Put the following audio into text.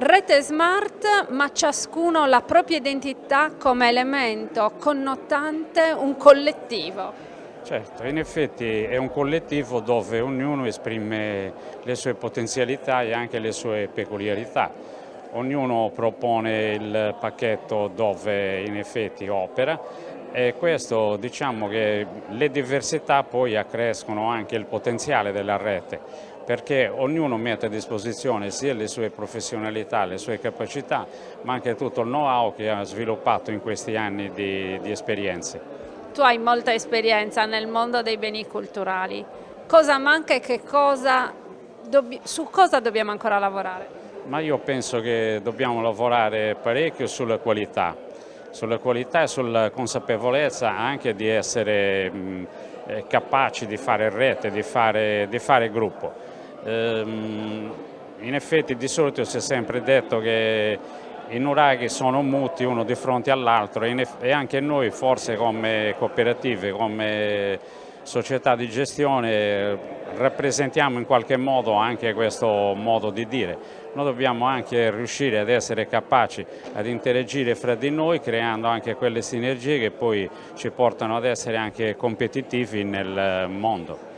Rete smart, ma ciascuno la propria identità come elemento connotante un collettivo. Certo, in effetti è un collettivo dove ognuno esprime le sue potenzialità e anche le sue peculiarità. Ognuno propone il pacchetto dove in effetti opera e questo diciamo che le diversità poi accrescono anche il potenziale della rete, perché ognuno mette a disposizione sia le sue professionalità, le sue capacità, ma anche tutto il know-how che ha sviluppato in questi anni di esperienze. Tu hai molta esperienza nel mondo dei beni culturali. Cosa manca e su cosa dobbiamo ancora lavorare? Ma io penso che dobbiamo lavorare parecchio sulla qualità e sulla consapevolezza anche di essere capaci di fare rete, di fare gruppo. In effetti di solito si è sempre detto che i nuraghi sono muti uno di fronte all'altro e anche noi forse come cooperative, come società di gestione rappresentiamo in qualche modo anche questo modo di dire. Noi dobbiamo anche riuscire ad essere capaci ad interagire fra di noi creando anche quelle sinergie che poi ci portano ad essere anche competitivi nel mondo.